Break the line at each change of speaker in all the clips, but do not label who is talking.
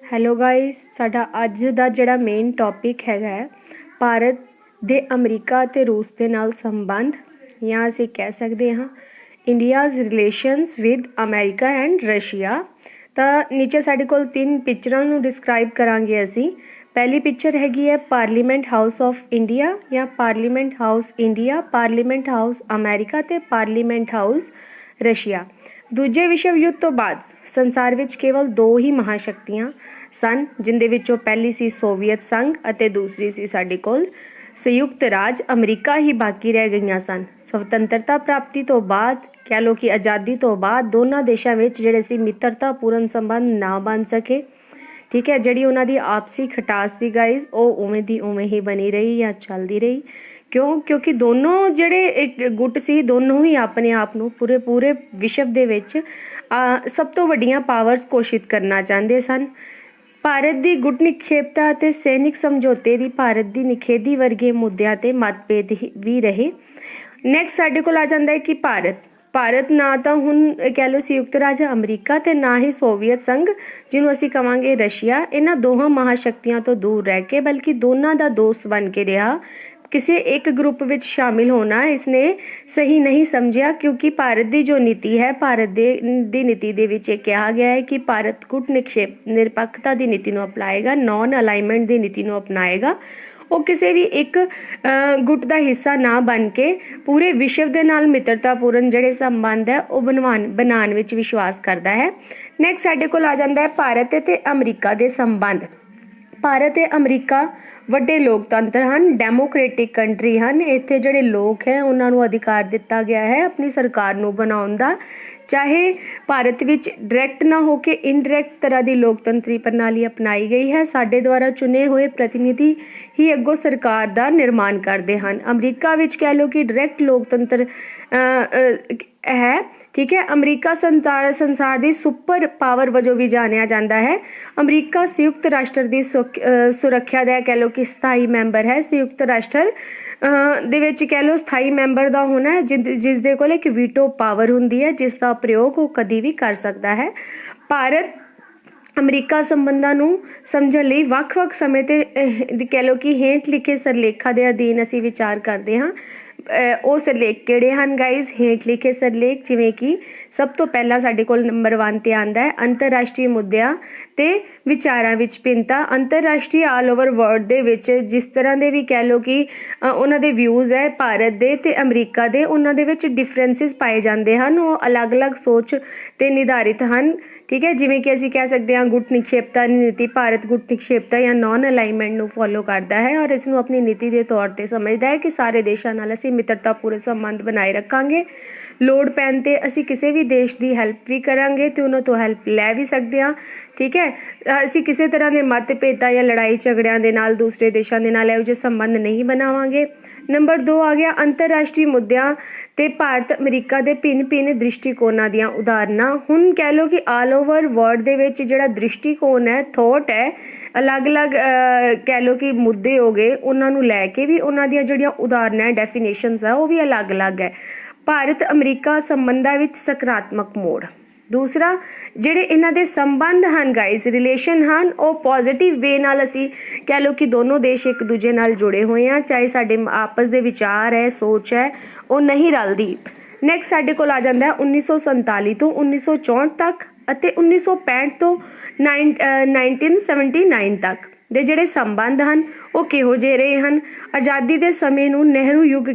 Hello guys, ਸਾਡਾ ਅੱਜ ਦਾ ਜਿਹੜਾ ਮੇਨ ਟੌਪਿਕ ਹੈਗਾ ਹੈ ਭਾਰਤ ਦੇ ਅਮਰੀਕਾ ਅਤੇ ਰੂਸ ਦੇ ਨਾਲ ਸੰਬੰਧ, ਜਾਂ ਅਸੀਂ ਕਹਿ ਸਕਦੇ ਹਾਂ India's relations with America and Russia. ਤਾਂ ਨੀਚੇ ਸਾਡੇ ਕੋਲ 3 ਪਿਕਚਰਾਂ ਨੂੰ ਡਿਸਕ੍ਰਾਈਬ ਕਰਾਂਗੇ ਅਸੀਂ। ਪਹਿਲੀ ਪਿਕਚਰ ਹੈਗੀ ਹੈ ਪਾਰਲੀਮੈਂਟ ਹਾਊਸ ਆਫ ਇੰਡੀਆ ਜਾਂ parliament house India, parliament house America ਅਤੇ ਪਾਰਲੀਮੈਂਟ ਹਾਊਸ ਰਸ਼ੀਆ। ਦੂਜੇ ਵਿਸ਼ਵ ਯੁੱਧ ਤੋਂ ਬਾਅਦ ਸੰਸਾਰ ਵਿੱਚ ਕੇਵਲ 2 ਹੀ ਮਹਾਸ਼ਕਤੀਆਂ ਸਨ, ਜਿਨਦੇ ਵਿੱਚੋਂ ਪਹਿਲੀ ਸੀ ਸੋਵੀਅਤ ਸੰਘ ਅਤੇ ਦੂਸਰੀ ਸੀ ਸਾਡੇ ਕੋਲ ਸੰਯੁਕਤ ਰਾਜ ਅਮਰੀਕਾ ਹੀ ਬਾਕੀ ਰਹਿ ਗਈਆਂ ਸਨ। ਸੁਤੰਤਰਤਾ ਪ੍ਰਾਪਤੀ ਤੋਂ ਬਾਅਦ, ਕਹਿ ਲਓ ਕਿ ਆਜ਼ਾਦੀ ਤੋਂ ਬਾਅਦ, ਦੋਨਾਂ ਦੇਸ਼ਾਂ ਵਿੱਚ ਜਿਹੜੇ ਸੀ ਮਿੱਤਰਤਾਪੂਰਨ ਸੰਬੰਧ ਨਾ ਬਣ ਸਕੇ। ਠੀਕ ਹੈ, ਜਿਹੜੀ ਉਹਨਾਂ ਦੀ ਆਪਸੀ ਖਟਾਸ ਸੀ ਗਾਈਜ਼, ਉਹ ਉਵੇਂ ਦੀ ਉਵੇਂ ਹੀ ਬਣੀ ਰਹੀ ਜਾਂ ਚੱਲਦੀ ਰਹੀ। ਕਿਉਂਕਿ ਦੋਨੋਂ ਜਿਹੜੇ ਇੱਕ ਗੁੱਟ ਸੀ, ਦੋਨੋਂ ਹੀ ਆਪਣੇ ਆਪ ਨੂੰ ਪੂਰੇ ਵਿਸ਼ਵ ਦੇ ਵਿੱਚ ਸਭ ਤੋਂ ਵੱਡੀਆਂ ਪਾਵਰਸ ਘੋਸ਼ਿਤ ਕਰਨਾ ਚਾਹੁੰਦੇ ਸਨ। ਭਾਰਤ ਦੀ ਗੁੱਟ ਨਿਖੇਪਤਾ ਅਤੇ ਸੈਨਿਕ ਸਮਝੌਤੇ ਦੀ ਭਾਰਤ ਦੀ ਨਿਖੇਧੀ ਵਰਗੇ ਮੁੱਦਿਆਂ 'ਤੇ ਮਤਭੇਦ ਵੀ ਰਹੇ। ਨੈਕਸਟ ਸਾਡੇ ਕੋਲ ਆ ਜਾਂਦਾ ਹੈ ਕਿ ਭਾਰਤ ਨਾ ਤਾਂ ਹੁਣ ਕਹਿ ਲਓ ਸੰਯੁਕਤ ਰਾਜ ਅਮਰੀਕਾ ਅਤੇ ਨਾ ਹੀ ਸੋਵੀਅਤ ਸੰਘ, ਜਿਹਨੂੰ ਅਸੀਂ ਕਹਾਂਗੇ ਰਸ਼ੀਆ, ਇਹਨਾਂ ਦੋਹਾਂ ਮਹਾਸ਼ਕਤੀਆਂ ਤੋਂ ਦੂਰ ਰਹਿ ਕੇ ਬਲਕਿ ਦੋਨਾਂ ਦਾ ਦੋਸਤ ਬਣ ਕੇ ਰਿਹਾ। ਕਿਸੇ ਇੱਕ ਗਰੁੱਪ ਵਿੱਚ ਸ਼ਾਮਿਲ ਹੋਣਾ ਇਸਨੇ ਸਹੀ ਨਹੀਂ ਸਮਝਿਆ, ਕਿਉਂਕਿ ਭਾਰਤ ਦੀ ਜੋ ਨੀਤੀ ਹੈ, ਭਾਰਤ ਦੀ ਨੀਤੀ ਦੇ ਵਿੱਚ ਇਹ ਕਿਹਾ ਗਿਆ ਹੈ ਕਿ ਭਾਰਤ ਗੁੱਟ ਨਿਰਪੱਖਤਾ ਦੀ ਨੀਤੀ ਨੂੰ ਅਪਣਾਏਗਾ, ਨੌਨ ਅਲਾਈਨਮੈਂਟ ਦੀ ਨੀਤੀ ਨੂੰ ਅਪਣਾਏਗਾ। ਉਹ ਕਿਸੇ ਵੀ ਇੱਕ ਗੁੱਟ ਦਾ ਹਿੱਸਾ ਨਾ ਬਣ ਕੇ ਪੂਰੇ ਵਿਸ਼ਵ ਦੇ ਨਾਲ ਮਿੱਤਰਤਾਪੂਰਨ ਜਿਹੜੇ ਸੰਬੰਧ ਹੈ ਉਹ ਬਣਾਉਣ ਵਿੱਚ ਵਿਸ਼ਵਾਸ ਕਰਦਾ ਹੈ। ਨੈਕਸਟ ਸਾਡੇ ਕੋਲ ਆ ਜਾਂਦਾ ਹੈ ਭਾਰਤ ਅਤੇ ਅਮਰੀਕਾ ਦੇ ਸੰਬੰਧ। ਭਾਰਤ ਅਤੇ ਅਮਰੀਕਾ ਵੱਡੇ ਲੋਕਤੰਤਰ ਹਨ, ਡੈਮੋਕ੍ਰੇਟਿਕ ਕੰਟਰੀ ਹਨ। ਇੱਥੇ ਜਿਹੜੇ ਲੋਕ ਹੈ ਉਹਨਾਂ ਨੂੰ ਅਧਿਕਾਰ ਦਿੱਤਾ ਗਿਆ ਹੈ ਆਪਣੀ ਸਰਕਾਰ ਨੂੰ ਬਣਾਉਣ ਦਾ, ਚਾਹੇ ਭਾਰਤ ਵਿੱਚ ਡਾਇਰੈਕਟ ਨਾ ਹੋ ਕੇ ਇਨਡਾਇਰੈਕਟ ਤਰ੍ਹਾਂ ਦੀ ਲੋਕਤੰਤਰੀ ਪ੍ਰਣਾਲੀ ਅਪਣਾਈ ਗਈ ਹੈ। ਸਾਡੇ ਦੁਆਰਾ ਚੁਣੇ ਹੋਏ ਪ੍ਰਤੀਨਿਧੀ ਹੀ ਅੱਗੋਂ ਸਰਕਾਰ ਦਾ ਨਿਰਮਾਣ ਕਰਦੇ ਹਨ। ਅਮਰੀਕਾ ਵਿੱਚ ਕਹਿ ਲਓ ਕਿ ਡਾਇਰੈਕਟ ਲੋਕਤੰਤਰ ਹੈ। ਠੀਕ ਹੈ, ਅਮਰੀਕਾ ਸੰਸਾਰ ਦੀ ਸੁਪਰ ਪਾਵਰ ਵਜੋਂ ਵੀ ਜਾਣਿਆ ਜਾਂਦਾ ਹੈ। ਅਮਰੀਕਾ ਸੰਯੁਕਤ ਰਾਸ਼ਟਰ ਦੀ ਸੁਰੱਖਿਆ ਦਾ ਕਹਿ ਲਓ ਕਿ ਸਥਾਈ ਮੈਂਬਰ ਹੈ। ਸੰਯੁਕਤ ਰਾਸ਼ਟਰ ਦੇ ਵਿੱਚ ਕਹਿ ਲਓ ਸਥਾਈ ਮੈਂਬਰ ਦਾ ਹੋਣਾ, ਜਿਸ ਦੇ ਕੋਲ ਇੱਕ ਵੀਟੋ ਪਾਵਰ ਹੁੰਦੀ ਹੈ, ਜਿਸ ਦਾ ਪ੍ਰਯੋਗ ਉਹ ਕਦੀ ਵੀ ਕਰ ਸਕਦਾ ਹੈ। ਭਾਰਤ ਅਮਰੀਕਾ ਸੰਬੰਧਾਂ ਨੂੰ ਸਮਝਣ ਲਈ ਵੱਖ-ਵੱਖ ਸਮੇਂ 'ਤੇ ਕਹਿ ਲਓ ਕਿ ਹੇਠ ਲਿਖੇ ਸਿਰਲੇਖਾਂ ਦੇ ਅਧੀਨ ਅਸੀਂ ਵਿਚਾਰ ਕਰਦੇ ਹਾਂ। ਉਹ ਸਿਰਲੇਖ ਕਿਹੜੇ ਹਨ ਗਾਈਜ਼? ਹੇਠ ਲਿਖੇ ਸਿਰਲੇਖ, ਜਿਵੇਂ ਕਿ ਸਭ ਤੋਂ ਪਹਿਲਾਂ ਸਾਡੇ ਕੋਲ ਨੰਬਰ 1 'ਤੇ ਆਉਂਦਾ ਹੈ ਅੰਤਰਰਾਸ਼ਟਰੀ ਮੁੱਦਿਆਂ ਤੇ ਵਿਚਾਰਾਂ ਵਿੱਚ ਭਿੰਨਤਾ। ਅੰਤਰਰਾਸ਼ਟਰੀ ਆਲ ਓਵਰ ਵਰਲਡ ਦੇ ਵਿੱਚ ਜਿਸ ਤਰ੍ਹਾਂ ਦੇ ਵੀ ਕਹਿ ਲਓ ਕਿ ਉਹਨਾਂ ਦੇ ਵਿਊਜ਼ ਹੈ ਭਾਰਤ ਦੇ ਤੇ ਅਮਰੀਕਾ ਦੇ, ਉਹਨਾਂ ਦੇ ਵਿੱਚ ਡਿਫਰੈਂਸਿਸ ਪਾਏ ਜਾਂਦੇ ਹਨ। ਉਹ ਅਲੱਗ-ਅਲੱਗ ਸੋਚ 'ਤੇ ਨਿਰਧਾਰਿਤ ਹਨ। ਠੀਕ ਹੈ, ਜਿਵੇਂ ਕਿ ਅਸੀਂ ਕਹਿ ਸਕਦੇ ਹਾਂ ਗੁੱਟ ਨਿਖੇਪਤਾ ਨੀਤੀ, ਭਾਰਤ ਗੁੱਟ ਨਿਖੇਪਤਾ ਜਾਂ ਨੌਨ ਅਲਾਈਨਮੈਂਟ ਨੂੰ ਫੋਲੋ ਕਰਦਾ ਹੈ ਔਰ ਇਸ ਨੂੰ ਆਪਣੀ ਨੀਤੀ ਦੇ ਤੌਰ 'ਤੇ ਸਮਝਦਾ ਹੈ ਕਿ ਸਾਰੇ ਦੇਸ਼ਾਂ ਨਾਲ ਅਸੀਂ ਮਿੱਤਰਤਾਪੂਰਨ ਸੰਬੰਧ ਬਣਾਏ ਰੱਖਾਂਗੇ। ਲੋੜ ਪੈਣ 'ਤੇ ਅਸੀਂ ਕਿਸੇ ਵੀ ਦੇਸ਼ ਦੀ ਹੈਲਪ ਵੀ ਕਰਾਂਗੇ ਅਤੇ ਉਹਨਾਂ ਤੋਂ ਹੈਲਪ ਲੈ ਵੀ ਸਕਦੇ ਹਾਂ। ਠੀਕ ਹੈ, ਅਸੀਂ ਕਿਸੇ ਤਰ੍ਹਾਂ ਦੇ ਮਤਭੇਦਾਂ ਜਾਂ ਲੜਾਈ ਝਗੜਿਆਂ ਦੇ ਨਾਲ ਦੂਸਰੇ ਦੇਸ਼ਾਂ ਦੇ ਨਾਲ ਇਹੋ ਜਿਹੇ ਸੰਬੰਧ ਨਹੀਂ ਬਣਾਵਾਂਗੇ। ਨੰਬਰ 2 ਆ ਗਿਆ ਅੰਤਰਰਾਸ਼ਟਰੀ ਮੁੱਦਿਆਂ ਤੇ ਭਾਰਤ ਅਮਰੀਕਾ ਦੇ ਭਿੰਨ ਦ੍ਰਿਸ਼ਟੀਕੋਣਾਂ ਦੀਆਂ ਉਦਾਹਰਨਾਂ। ਹੁਣ ਕਹਿ ਲਓ ਕਿ ਆਲ ਓਵਰ ਵਰਲਡ ਦੇ ਵਿੱਚ ਜਿਹੜਾ ਦ੍ਰਿਸ਼ਟੀਕੋਣ ਹੈ, ਥੋਟ ਹੈ, ਅਲੱਗ-ਅਲੱਗ ਕਹਿ ਲਓ ਕਿ ਮੁੱਦੇ ਹੋ ਗਏ, ਉਹਨਾਂ ਨੂੰ ਲੈ ਕੇ ਵੀ ਉਹਨਾਂ ਦੀਆਂ ਜਿਹੜੀਆਂ ਉਦਾਹਰਨਾਂ ਡੈਫੀਨੇਸ਼ਨਸ ਆ ਉਹ ਵੀ ਅਲੱਗ-ਅਲੱਗ ਹੈ। ਭਾਰਤ ਅਮਰੀਕਾ ਸੰਬੰਧਾਂ ਵਿੱਚ ਸਕਾਰਾਤਮਕ ਮੋੜ। ਦੂਸਰਾ, ਜਿਹੜੇ ਇਹਨਾਂ ਦੇ ਸੰਬੰਧ ਹਨ ਗਾਈਜ਼, ਰਿਲੇਸ਼ਨ ਹਨ, ਉਹ ਪੋਜ਼ੀਟਿਵ ਵੇ ਨਾਲ ਅਸੀਂ ਕਹਿ ਲਓ ਕਿ ਦੋਨੋਂ ਦੇਸ਼ ਇੱਕ ਦੂਜੇ ਨਾਲ ਜੁੜੇ ਹੋਏ ਆ, ਚਾਹੇ ਸਾਡੇ ਆਪਸ ਦੇ ਵਿਚਾਰ ਹੈ, ਸੋਚ ਹੈ, ਉਹ ਨਹੀਂ ਰਲਦੀ। ਨੈਕਸਟ ਸਾਡੇ ਕੋਲ ਆ ਜਾਂਦਾ ਹੈ 1947 ਤੋਂ 1964 ਤੱਕ ਅਤੇ 1965 ਤੋਂ 1979 ਤੱਕ ਦੇ ਜਿਹੜੇ ਸੰਬੰਧ ਹਨ ਉਹ ਕਿਹੋ ਜਿਹੇ ਰਹੇ ਹਨ। ਆਜ਼ਾਦੀ ਦੇ ਸਮੇਂ ਨੂੰ ਨਹਿਰੂ ਯੁੱਗ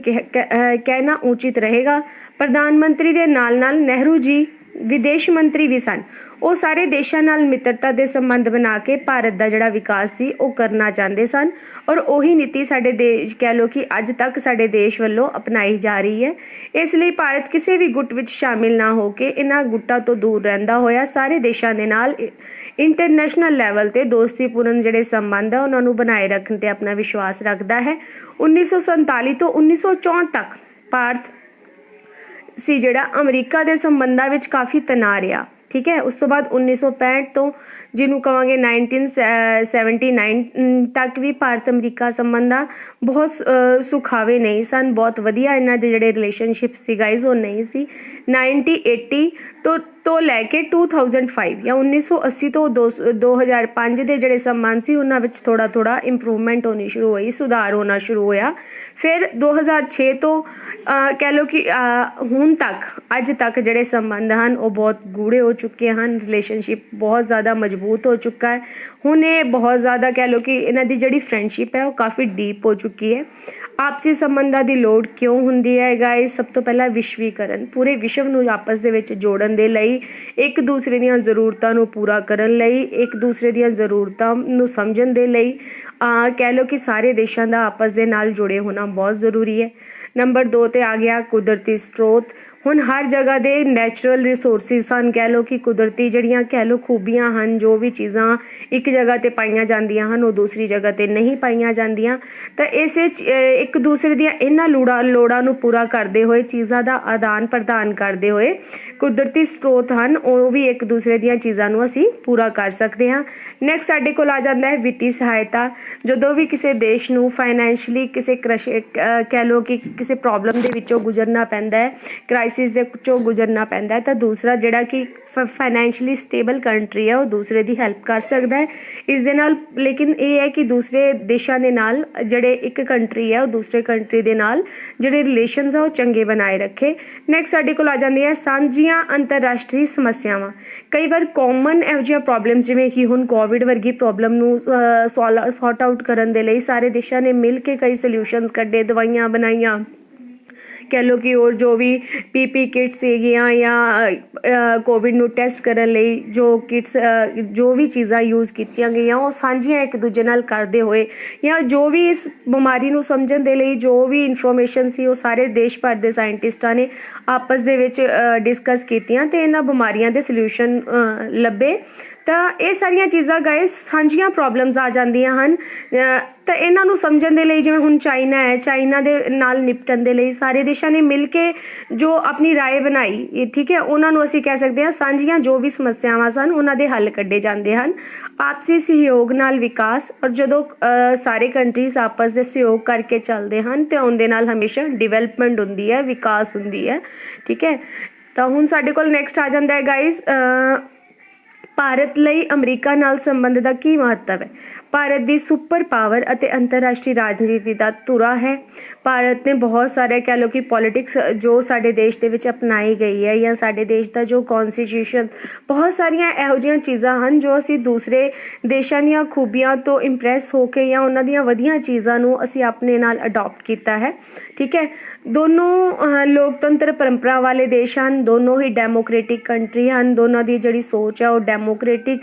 ਕਹਿਣਾ ਉਚਿਤ ਰਹੇਗਾ। ਪ੍ਰਧਾਨ ਮੰਤਰੀ ਦੇ ਨਾਲ ਨਹਿਰੂ ਜੀ ਵਿਦੇਸ਼ ਮੰਤਰੀ ਵੀ ਸਨ। ਉਹ ਸਾਰੇ ਦੇਸ਼ਾਂ ਨਾਲ ਮਿੱਤਰਤਾ ਦੇ ਸੰਬੰਧ ਬਣਾ ਕੇ ਭਾਰਤ ਦਾ ਜਿਹੜਾ ਵਿਕਾਸ ਸੀ ਉਹ ਕਰਨਾ ਚਾਹੁੰਦੇ ਸਨ ਔਰ ਉਹੀ ਨੀਤੀ ਸਾਡੇ ਦੇਸ਼ ਕਹਿ ਲਓ ਕਿ ਅੱਜ ਤੱਕ ਸਾਡੇ ਦੇਸ਼ ਵੱਲੋਂ ਅਪਣਾਈ ਜਾ ਰਹੀ ਹੈ। ਇਸ ਲਈ ਭਾਰਤ ਕਿਸੇ ਵੀ ਗੁੱਟ ਵਿੱਚ ਸ਼ਾਮਿਲ ਨਾ ਹੋ ਕੇ ਇਹਨਾਂ ਗੁੱਟਾਂ ਤੋਂ ਦੂਰ ਰਹਿੰਦਾ ਹੋਇਆ ਸਾਰੇ ਦੇਸ਼ਾਂ ਦੇ ਨਾਲ ਇੰਟਰਨੈਸ਼ਨਲ ਲੈਵਲ 'ਤੇ ਦੋਸਤੀਪੂਰਨ ਜਿਹੜੇ ਸੰਬੰਧ ਆ ਉਹਨਾਂ ਨੂੰ ਬਣਾਏ ਰੱਖਣ 'ਤੇ ਆਪਣਾ ਵਿਸ਼ਵਾਸ ਰੱਖਦਾ ਹੈ। 1947 ਤੋਂ 1964 ਤੱਕ ਭਾਰਤ ਸੀ ਜਿਹੜਾ ਅਮਰੀਕਾ ਦੇ ਸੰਬੰਧਾਂ ਵਿੱਚ ਕਾਫੀ ਤਣਾਅ ਰਿਹਾ। ਠੀਕ ਹੈ, ਉਸ ਤੋਂ ਬਾਅਦ 1965 ਤੋਂ ਜਿਹਨੂੰ ਕਹਾਂਗੇ 1979 ਤੱਕ ਵੀ ਭਾਰਤ ਅਮਰੀਕਾ ਸੰਬੰਧਾਂ ਬਹੁਤ ਸੁਖਾਵੇ ਨਹੀਂ ਸਨ, ਬਹੁਤ ਵਧੀਆ ਇਹਨਾਂ ਦੇ ਜਿਹੜੇ ਰਿਲੇਸ਼ਨਸ਼ਿਪ ਸੀ ਗਾਈਜ਼ ਉਹ ਨਹੀਂ ਸੀ। 1980 ਤੋਂ ਤੋਂ ਲੈ ਕੇ 2005 ਜਾਂ 1980 ਤੋਂ 2005 ਦੇ ਜਿਹੜੇ ਸੰਬੰਧ ਸੀ ਉਹਨਾਂ ਵਿੱਚ ਥੋੜ੍ਹਾ ਇੰਪਰੂਵਮੈਂਟ ਹੋਣੀ ਸ਼ੁਰੂ ਹੋਈ, ਸੁਧਾਰ ਹੋਣਾ ਸ਼ੁਰੂ ਹੋਇਆ। ਫਿਰ 2006 ਤੋਂ ਕਹਿ ਲਓ ਕਿ ਹੁਣ ਤੱਕ ਅੱਜ ਤੱਕ ਜਿਹੜੇ ਸੰਬੰਧ ਹਨ ਉਹ ਬਹੁਤ ਗੂੜ੍ਹੇ ਹੋ ਚੁੱਕੇ ਹਨ, ਰਿਲੇਸ਼ਨਸ਼ਿਪ ਬਹੁਤ ਜ਼ਿਆਦਾ ਮਜ਼ਬੂਤ ਹੋ ਚੁੱਕਾ ਹੈ। ਹੁਣ ਇਹ ਬਹੁਤ ਜ਼ਿਆਦਾ ਕਹਿ ਲਓ ਕਿ ਇਹਨਾਂ ਦੀ ਜਿਹੜੀ ਫਰੈਂਡਸ਼ਿਪ ਹੈ ਉਹ ਕਾਫੀ ਡੀਪ ਹੋ ਚੁੱਕੀ ਹੈ। ਆਪਸੀ ਸੰਬੰਧਾਂ ਦੀ ਲੋੜ ਕਿਉਂ ਹੁੰਦੀ ਹੈ ਗਾਇਸ? ਸਭ ਤੋਂ ਪਹਿਲਾਂ ਵਿਸ਼ਵੀਕਰਨ, ਪੂਰੇ ਵਿਸ਼ਵ ਨੂੰ ਆਪਸ ਦੇ ਵਿੱਚ ਜੋੜਨ ਦੇ ਲਈ, ਇੱਕ ਦੂਸਰੇ ਦੀਆਂ ਜ਼ਰੂਰਤਾਂ ਨੂੰ ਪੂਰਾ ਕਰਨ ਲਈ, ਇੱਕ ਦੂਸਰੇ ਦੀਆਂ ਜ਼ਰੂਰਤਾਂ ਨੂੰ ਸਮਝਣ ਦੇ ਲਈ ਕਹਿ ਲਓ ਕਿ ਸਾਰੇ ਦੇਸ਼ਾਂ ਦਾ ਆਪਸ ਦੇ ਨਾਲ ਜੁੜੇ ਹੋਣਾ ਬਹੁਤ ਜ਼ਰੂਰੀ ਹੈ। ਨੰਬਰ 2 'ਤੇ ਆ ਗਿਆ ਕੁਦਰਤੀ ਸਰੋਤ। ਹੁਣ ਹਰ ਜਗ੍ਹਾ ਦੇ ਨੈਚੁਰਲ ਰਿਸੋਰਸਿਸ ਹਨ, ਕਹਿ ਲਓ ਕਿ ਕੁਦਰਤੀ ਜਿਹੜੀਆਂ ਕਹਿ ਲਓ ਖੂਬੀਆਂ ਹਨ, ਜੋ ਵੀ ਚੀਜ਼ਾਂ ਇੱਕ ਜਗ੍ਹਾ 'ਤੇ ਪਾਈਆਂ ਜਾਂਦੀਆਂ ਹਨ ਉਹ ਦੂਸਰੀ ਜਗ੍ਹਾ 'ਤੇ ਨਹੀਂ ਪਾਈਆਂ ਜਾਂਦੀਆਂ। ਤਾਂ ਇਸੇ ਇੱਕ ਦੂਸਰੇ ਦੀਆਂ ਇਹਨਾਂ ਲੋੜਾਂ ਨੂੰ ਪੂਰਾ ਕਰਦੇ ਹੋਏ, ਚੀਜ਼ਾਂ ਦਾ ਆਦਾਨ ਪ੍ਰਦਾਨ ਕਰਦੇ ਹੋਏ ਕੁਦਰਤੀ ਸਰੋਤ ਹਨ ਉਹ ਵੀ ਇੱਕ ਦੂਸਰੇ ਦੀਆਂ ਚੀਜ਼ਾਂ ਨੂੰ ਅਸੀਂ ਪੂਰਾ ਕਰ ਸਕਦੇ ਹਾਂ। ਨੈਕਸਟ ਸਾਡੇ ਕੋਲ ਆ ਜਾਂਦਾ ਹੈ ਵਿੱਤੀ ਸਹਾਇਤਾ। ਜਦੋਂ ਵੀ ਕਿਸੇ ਦੇਸ਼ ਨੂੰ ਫਾਈਨੈਂਸ਼ਲੀ ਕਿਸੇ ਕਹਿ ਲਓ ਕਿ ਕਿਸੇ ਪ੍ਰੋਬਲਮ ਦੇ ਵਿੱਚੋਂ ਗੁਜ਼ਰਨਾ ਪੈਂਦਾ ਹੈ, ਕ੍ਰਾਈਸਿਸ ਦੇ ਵਿੱਚੋਂ ਗੁਜ਼ਰਨਾ ਪੈਂਦਾ ਹੈ, ਤਾਂ ਦੂਸਰਾ ਜਿਹੜਾ ਕਿ ਫਾਈਨੈਂਸ਼ਲੀ ਸਟੇਬਲ ਕੰਟਰੀ ਹੈ ਉਹ ਦੂਸਰੇ ਦੀ ਹੈਲਪ ਕਰ ਸਕਦਾ ਹੈ ਇਸ ਦੇ ਨਾਲ। ਲੇਕਿਨ ਇਹ ਹੈ ਕਿ ਦੂਸਰੇ ਦੇਸ਼ਾਂ ਦੇ ਨਾਲ ਜਿਹੜੇ ਇੱਕ ਕੰਟਰੀ ਹੈ ਉਹ ਦੂਸਰੇ ਕੰਟਰੀ ਦੇ ਨਾਲ ਜਿਹੜੇ ਰਿਲੇਸ਼ਨਸ ਆ ਉਹ ਚੰਗੇ ਬਣਾਏ ਰੱਖੇ। ਨੈਕਸਟ ਸਾਡੇ ਕੋਲ ਆ ਜਾਂਦੀ ਹੈ ਸਾਂਝੀਆਂ ਅੰਤਰਰਾਸ਼ਟਰੀ ਸਮੱਸਿਆਵਾਂ। ਕਈ ਵਾਰ ਕਾਮਨ ਇਹੋ ਜਿਹੀਆਂ ਪ੍ਰੋਬਲਮ, ਜਿਵੇਂ ਕਿ ਹੁਣ ਕੋਵਿਡ ਵਰਗੀ ਪ੍ਰੋਬਲਮ ਨੂੰ ਸੌਰਟ ਆਊਟ ਕਰਨ ਦੇ ਲਈ ਸਾਰੇ ਦੇਸ਼ਾਂ ਨੇ ਮਿਲ ਕੇ ਕਈ ਸੋਲਿਊਸ਼ਨਸ ਕੱਢੇ, ਦਵਾਈਆਂ ਬਣਾਈਆਂ, ਕਹਿ ਲਓ ਕਿ ਹੋਰ ਜੋ ਵੀ ਪੀਪੀ ਕਿਟਸ ਸੀਗੀਆਂ ਜਾਂ ਕੋਵਿਡ ਨੂੰ ਟੈਸਟ ਕਰਨ ਲਈ ਜੋ ਕਿਟਸ ਜੋ ਵੀ ਚੀਜ਼ਾਂ ਯੂਜ਼ ਕੀਤੀਆਂ ਗਈਆਂ ਉਹ ਸਾਂਝੀਆਂ ਇੱਕ ਦੂਜੇ ਨਾਲ ਕਰਦੇ ਹੋਏ, ਜਾਂ ਜੋ ਵੀ ਇਸ ਬਿਮਾਰੀ ਨੂੰ ਸਮਝਣ ਦੇ ਲਈ ਜੋ ਵੀ ਇਨਫੋਰਮੇਸ਼ਨ ਸੀ ਉਹ ਸਾਰੇ ਦੇਸ਼ ਭਰ ਦੇ ਸਾਇੰਟਿਸਟਾਂ ਨੇ ਆਪਸ ਦੇ ਵਿੱਚ ਡਿਸਕਸ ਕੀਤੀਆਂ ਅਤੇ ਇਹਨਾਂ ਬਿਮਾਰੀਆਂ ਦੇ ਸੋਲਿਊਸ਼ਨ ਲੱਭੇ। ਤਾਂ ਇਹ ਸਾਰੀਆਂ ਚੀਜ਼ਾਂ ਗਾਇਸ ਸਾਂਝੀਆਂ ਪ੍ਰੋਬਲਮਸ ਆ ਜਾਂਦੀਆਂ ਹਨ। ਤਾਂ ਇਹਨਾਂ ਨੂੰ ਸਮਝਣ ਦੇ ਲਈ, ਜਿਵੇਂ ਹੁਣ ਚਾਈਨਾ ਹੈ, ਚਾਈਨਾ ਦੇ ਨਾਲ ਨਿਪਟਣ ਦੇ ਲਈ ਸਾਰੇ ਦੇਸ਼ਾਂ ਨੇ ਮਿਲ ਕੇ ਜੋ ਆਪਣੀ ਰਾਏ ਬਣਾਈ, ਠੀਕ ਹੈ, ਉਹਨਾਂ ਨੂੰ ਅਸੀਂ ਕਹਿ ਸਕਦੇ ਹਾਂ ਸਾਂਝੀਆਂ ਜੋ ਵੀ ਸਮੱਸਿਆਵਾਂ ਸਨ ਉਹਨਾਂ ਦੇ ਹੱਲ ਕੱਢੇ ਜਾਂਦੇ ਹਨ। ਆਪਸੀ ਸਹਿਯੋਗ ਨਾਲ ਵਿਕਾਸ, ਔਰ ਜਦੋਂ ਸਾਰੇ ਕੰਟਰੀਜ਼ ਆਪਸ ਦੇ ਸਹਿਯੋਗ ਕਰਕੇ ਚੱਲਦੇ ਹਨ ਅਤੇ ਉਹਦੇ ਨਾਲ ਹਮੇਸ਼ਾ ਡਿਵੈਲਪਮੈਂਟ ਹੁੰਦੀ ਹੈ, ਵਿਕਾਸ ਹੁੰਦੀ ਹੈ, ਠੀਕ ਹੈ। ਤਾਂ ਹੁਣ ਸਾਡੇ ਕੋਲ ਨੈਕਸਟ ਆ ਜਾਂਦਾ ਹੈ ਗਾਈਜ਼, ਭਾਰਤ ਲਈ ਅਮਰੀਕਾ ਨਾਲ ਸੰਬੰਧ ਦਾ ਕੀ ਮਹੱਤਵ ਹੈ? ਭਾਰਤ ਦੀ ਸੁਪਰ ਪਾਵਰ ਅਤੇ ਅੰਤਰਰਾਸ਼ਟਰੀ ਰਾਜਨੀਤੀ ਦਾ ਧੁਰਾ ਹੈ। ਭਾਰਤ ਨੇ ਬਹੁਤ ਸਾਰੇ ਕਹਿ ਲਓ ਕਿ ਪੋਲੀਟਿਕਸ ਜੋ ਸਾਡੇ ਦੇਸ਼ ਦੇ ਵਿੱਚ ਅਪਣਾਈ ਗਈ ਹੈ, ਜਾਂ ਸਾਡੇ ਦੇਸ਼ ਦਾ ਜੋ ਕੌਨਸਟੀਟਿਊਸ਼ਨ, ਬਹੁਤ ਸਾਰੀਆਂ ਇਹੋ ਜਿਹੀਆਂ ਚੀਜ਼ਾਂ ਹਨ ਜੋ ਅਸੀਂ ਦੂਸਰੇ ਦੇਸ਼ਾਂ ਦੀਆਂ ਖੂਬੀਆਂ ਤੋਂ ਇੰਪ੍ਰੈਸ ਹੋ ਕੇ ਜਾਂ ਉਹਨਾਂ ਦੀਆਂ ਵਧੀਆ ਚੀਜ਼ਾਂ ਨੂੰ ਅਸੀਂ ਆਪਣੇ ਨਾਲ ਅਡੋਪਟ ਕੀਤਾ ਹੈ, ਠੀਕ ਹੈ। ਦੋਨੋਂ ਲੋਕਤੰਤਰ ਪਰੰਪਰਾ ਵਾਲੇ ਦੇਸ਼ ਹਨ, ਦੋਨੋਂ ਹੀ ਡੈਮੋਕ੍ਰੇਟਿਕ ਕੰਟਰੀ ਹਨ, ਦੋਨਾਂ ਦੀ ਜਿਹੜੀ ਸੋਚ ਹੈ ਉਹ ਡੈਮੋਕ੍ਰੇਟਿਕ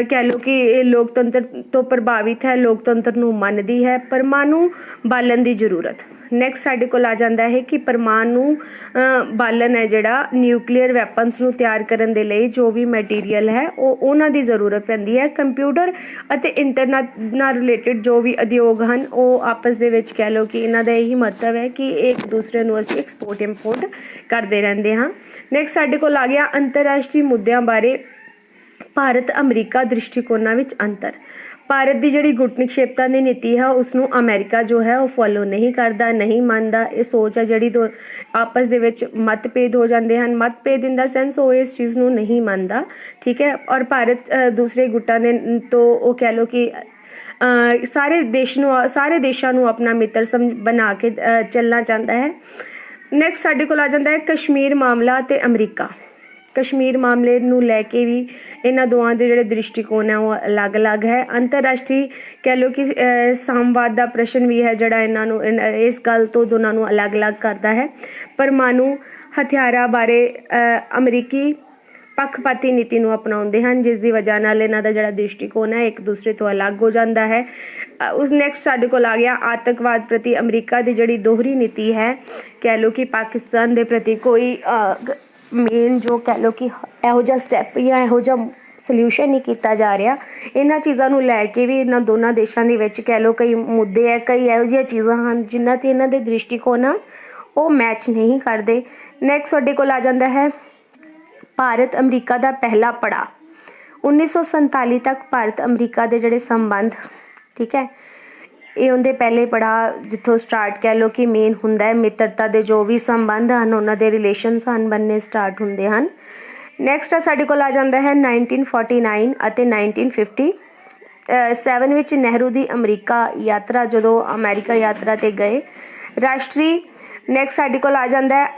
ਕਹਿ ਲਓ ਕਿ ਇਹ ਲੋਕਤੰਤਰ ਤੋਂ ਪ੍ਰਭਾਵਿਤ ਹੈ, ਲੋਕਤੰਤਰ ਨੂੰ ਮੰਨਦੀ ਹੈ। ਪਰਮਾਣੂ ਬਾਲਣ ਦੀ ਜ਼ਰੂਰਤ। ਨੈਕਸਟ ਸਾਡੇ ਕੋਲ ਆ ਜਾਂਦਾ ਹੈ ਕਿ ਪਰਮਾਣੂ ਬਾਲਣ ਹੈ ਜਿਹੜਾ ਨਿਊਕਲੀਅਰ ਵੈਪਨਸ ਨੂੰ ਤਿਆਰ ਕਰਨ ਦੇ ਲਈ ਜੋ ਵੀ ਮਟੀਰੀਅਲ ਹੈ ਉਹਨਾਂ ਦੀ ਜ਼ਰੂਰਤ ਪੈਂਦੀ ਹੈ। ਕੰਪਿਊਟਰ ਅਤੇ ਇੰਟਰਨੈਟ ਨਾਲ ਰਿਲੇਟਡ ਜੋ ਵੀ ਉਦਯੋਗ ਹਨ ਉਹ ਆਪਸ ਦੇ ਵਿੱਚ ਕਹਿ ਲਓ ਕਿ ਇਹਨਾਂ ਦਾ ਇਹੀ ਮਹੱਤਵ ਹੈ ਕਿ ਇੱਕ ਦੂਸਰੇ ਨੂੰ ਅਸੀਂ ਐਕਸਪੋਰਟ ਇੰਪੋਰਟ ਕਰਦੇ ਰਹਿੰਦੇ ਹਾਂ। ਨੈਕਸਟ ਸਾਡੇ ਕੋਲ ਆ ਗਿਆ ਅੰਤਰਰਾਸ਼ਟਰੀ ਮੁੱਦਿਆਂ ਬਾਰੇ ਭਾਰਤ ਅਮਰੀਕਾ ਦ੍ਰਿਸ਼ਟੀਕੋਣਾਂ ਵਿੱਚ ਅੰਤਰ। ਭਾਰਤ ਦੀ ਜਿਹੜੀ ਗੁੱਟ ਨਿਖੇਪਤਾ ਦੀ ਨੀਤੀ ਹੈ ਉਸ ਨੂੰ ਅਮਰੀਕਾ ਜੋ ਹੈ ਉਹ ਫੋਲੋ ਨਹੀਂ ਕਰਦਾ, ਨਹੀਂ ਮੰਨਦਾ। ਇਹ ਸੋਚ ਹੈ ਜਿਹੜੀ ਆਪਸ ਦੇ ਵਿੱਚ ਮਤਭੇਦ ਹੋ ਜਾਂਦੇ ਹਨ। ਮਤਭੇਦ ਇਨ ਦਾ ਸੈਂਸ ਉਹ ਇਸ ਚੀਜ਼ ਨੂੰ ਨਹੀਂ ਮੰਨਦਾ, ਠੀਕ ਹੈ। ਔਰ ਭਾਰਤ ਦੂਸਰੇ ਗੁੱਟਾਂ ਦੇ ਤੋਂ ਉਹ ਕਹਿ ਲਓ ਕਿ ਸਾਰੇ ਦੇਸ਼ਾਂ ਨੂੰ ਆਪਣਾ ਮਿੱਤਰ ਬਣਾ ਕੇ ਚੱਲਣਾ ਚਾਹੁੰਦਾ ਹੈ। ਨੈਕਸਟ ਸਾਡੇ ਕੋਲ ਆ ਜਾਂਦਾ ਹੈ ਕਸ਼ਮੀਰ ਮਾਮਲਾ ਅਤੇ ਅਮਰੀਕਾ। ਕਸ਼ਮੀਰ ਮਾਮਲੇ ਨੂੰ ਲੈ ਕੇ ਵੀ ਇਹਨਾਂ ਦੋਵਾਂ ਦੇ ਜਿਹੜੇ ਦ੍ਰਿਸ਼ਟੀਕੋਣ ਹੈ ਉਹ ਅਲੱਗ-ਅਲੱਗ ਹੈ। ਅੰਤਰਰਾਸ਼ਟਰੀ ਕਹਿ ਲਓ ਕਿ ਸਾਮਵਾਦ ਦਾ ਪ੍ਰਸ਼ਨ ਵੀ ਹੈ ਜਿਹੜਾ ਇਹਨਾਂ ਨੂੰ ਇਸ ਗੱਲ ਤੋਂ ਦੋਨਾਂ ਨੂੰ ਅਲੱਗ-ਅਲੱਗ ਕਰਦਾ ਹੈ। ਪਰਮਾਣੂ ਹਥਿਆਰਾਂ ਬਾਰੇ ਅਮਰੀਕੀ ਪੱਖਪਾਤੀ ਨੀਤੀ ਨੂੰ ਅਪਣਾਉਂਦੇ ਹਨ, ਜਿਸ ਦੀ ਵਜ੍ਹਾ ਨਾਲ ਇਹਨਾਂ ਦਾ ਜਿਹੜਾ ਦ੍ਰਿਸ਼ਟੀਕੋਣ ਹੈ ਇੱਕ ਦੂਸਰੇ ਤੋਂ ਅਲੱਗ ਹੋ ਜਾਂਦਾ ਹੈ। ਉਸ ਨੈਕਸਟ ਸਾਡੇ ਕੋਲ ਆ ਗਿਆ ਆਤੰਕਵਾਦ ਪ੍ਰਤੀ ਅਮਰੀਕਾ ਦੀ ਜਿਹੜੀ ਦੋਹਰੀ ਨੀਤੀ ਹੈ। ਕਹਿ ਲਓ ਕਿ ਪਾਕਿਸਤਾਨ ਦੇ ਪ੍ਰਤੀ ਕੋਈ ਮੇਨ ਜੋ ਕਹਿ ਲਓ ਕਿ ਇਹੋ ਜਿਹਾ ਸਟੈਪ ਜਾਂ ਇਹੋ ਜਿਹਾ ਸੋਲਿਊਸ਼ਨ ਨਹੀਂ ਕੀਤਾ ਜਾ ਰਿਹਾ। ਇਹਨਾਂ ਚੀਜ਼ਾਂ ਨੂੰ ਲੈ ਕੇ ਵੀ ਇਹਨਾਂ ਦੋਨਾਂ ਦੇਸ਼ਾਂ ਦੇ ਵਿੱਚ ਕਹਿ ਲਓ ਕਈ ਮੁੱਦੇ ਹੈ, ਕਈ ਇਹੋ ਜਿਹੀਆਂ ਚੀਜ਼ਾਂ ਹਨ ਜਿਨ੍ਹਾਂ 'ਤੇ ਇਹਨਾਂ ਦੇ ਦ੍ਰਿਸ਼ਟੀਕੋਣ ਆ ਉਹ ਮੈਚ ਨਹੀਂ ਕਰਦੇ। ਨੈਕਸਟ ਸਾਡੇ ਕੋਲ ਆ ਜਾਂਦਾ ਹੈ ਭਾਰਤ ਅਮਰੀਕਾ ਦਾ ਪਹਿਲਾ ਪੜਾਅ। 1947 ਤੱਕ ਭਾਰਤ ਅਮਰੀਕਾ ਦੇ ਜਿਹੜੇ ਸੰਬੰਧ, ਠੀਕ ਹੈ, ਇਹ ਉਹਦੇ ਪਹਿਲੇ ਪੜਾਅ ਜਿੱਥੋਂ ਸਟਾਰਟ ਕਹਿ ਲਓ ਕਿ ਮੇਨ ਹੁੰਦਾ ਹੈ ਮਿੱਤਰਤਾ ਦੇ ਜੋ ਵੀ ਸੰਬੰਧ ਹਨ ਉਹਨਾਂ ਦੇ ਰਿਲੇਸ਼ਨਸ ਹਨ ਬਣਨੇ ਸਟਾਰਟ ਹੁੰਦੇ ਹਨ। ਨੈਕਸਟ ਆ ਸਾਡੇ ਕੋਲ ਆ ਜਾਂਦਾ ਹੈ 1949 ਅਤੇ 1957 ਵਿੱਚ ਨਹਿਰੂ ਦੀ ਅਮਰੀਕਾ ਯਾਤਰਾ, ਜਦੋਂ ਅਮਰੀਕਾ ਯਾਤਰਾ 'ਤੇ ਗਏ। ਰਾਸ਼ਟਰੀ ਨੈਕਸਟ ਸਾਡੇ ਕੋਲ ਆ ਜਾਂਦਾ ਹੈ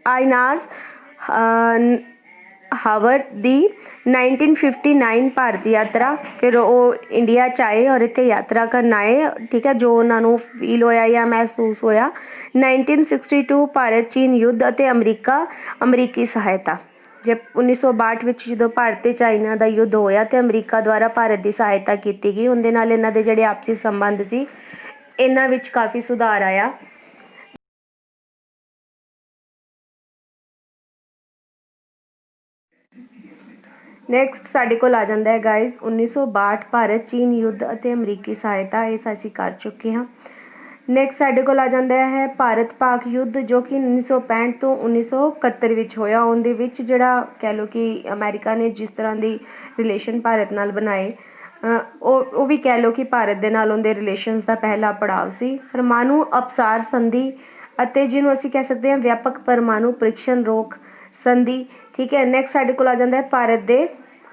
ਆਇਨਾਜ਼ ਹਾਵਰ ਦੀ 1959 ਭਾਰਤ ਯਾਤਰਾ। ਫਿਰ ਉਹ ਇੰਡੀਆ 'ਚ ਆਏ ਔਰ ਇੱਥੇ ਯਾਤਰਾ ਕਰਨ ਆਏ, ਠੀਕ ਹੈ, ਜੋ ਉਹਨਾਂ ਨੂੰ ਫੀਲ ਹੋਇਆ ਜਾਂ ਮਹਿਸੂਸ ਹੋਇਆ। 1962 ਭਾਰਤ ਚੀਨ ਯੁੱਧ ਅਤੇ ਅਮਰੀਕੀ ਸਹਾਇਤਾ। ਜੇ 1962 ਵਿੱਚ ਜਦੋਂ ਭਾਰਤ ਤੇ ਚਾਈਨਾ ਦਾ ਯੁੱਧ ਹੋਇਆ ਤੇ ਅਮਰੀਕਾ ਦੁਆਰਾ ਭਾਰਤ ਦੀ ਸਹਾਇਤਾ ਕੀਤੀ ਗਈ, ਉਹਦੇ ਨਾਲ ਇਹਨਾਂ ਦੇ ਜਿਹੜੇ ਆਪਸੀ ਸੰਬੰਧ ਸੀ ਇਹਨਾਂ ਵਿੱਚ ਕਾਫੀ ਸੁਧਾਰ ਆਇਆ। ਨੈਕਸਟ ਸਾਡੇ ਕੋਲ ਆ ਜਾਂਦਾ ਹੈ ਗਾਇਜ਼ 1962 ਭਾਰਤ ਚੀਨ ਯੁੱਧ ਅਤੇ ਅਮਰੀਕੀ ਸਹਾਇਤਾ, ਇਹ ਅਸੀਂ ਕਰ ਚੁੱਕੇ ਹਾਂ। ਨੈਕਸਟ ਸਾਡੇ ਕੋਲ ਆ ਜਾਂਦਾ ਹੈ ਭਾਰਤ ਪਾਕ ਯੁੱਧ, ਜੋ ਕਿ 1965 ਤੋਂ 1971 ਵਿੱਚ ਹੋਇਆ। ਉਹਦੇ ਵਿੱਚ ਜਿਹੜਾ ਕਹਿ ਲਓ ਕਿ ਅਮਰੀਕਾ ਨੇ ਜਿਸ ਤਰ੍ਹਾਂ ਦੀ ਰਿਲੇਸ਼ਨ ਭਾਰਤ ਨਾਲ ਬਣਾਏ, ਉਹ ਵੀ ਕਹਿ ਲਓ ਕਿ ਭਾਰਤ ਦੇ ਨਾਲ ਉਹਦੇ ਰਿਲੇਸ਼ਨਸ ਦਾ ਪਹਿਲਾ ਪੜਾਅ ਸੀ। ਪਰਮਾਣੂ ਅਪਸਾਰ ਸੰਧੀ ਅਤੇ ਜਿਹਨੂੰ ਅਸੀਂ ਕਹਿ ਸਕਦੇ ਹਾਂ ਵਿਆਪਕ ਪਰਮਾਣੂ ਪ੍ਰੀਖਣ ਰੋਕ ਸੰਧੀ, ਠੀਕ ਹੈ। ਨੈਕਸਟ ਸਾਡੇ ਕੋਲ ਆ ਜਾਂਦਾ ਹੈ ਭਾਰਤ ਦੇ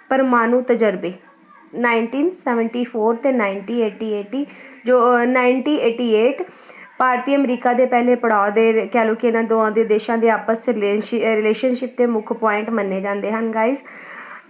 ਪਰਮਾਣੂ ਤਜਰਬੇ 1974 ਤੇ 1988, ਜੋ 1988 ਭਾਰਤੀ ਅਮਰੀਕਾ ਦੇ ਪਹਿਲੇ ਪੜਾਅ ਦੇ ਕਹਿ ਲਓ ਕਿ ਇਹਨਾਂ ਦੋਵਾਂ ਦੇ ਦੇਸ਼ਾਂ ਦੇ ਆਪਸ 'ਚ ਰਿਲੇਸ਼ਨਸ਼ਿਪ ਦੇ ਮੁੱਖ ਪੁਆਇੰਟ ਮੰਨੇ ਜਾਂਦੇ ਹਨ ਗਾਇਜ਼।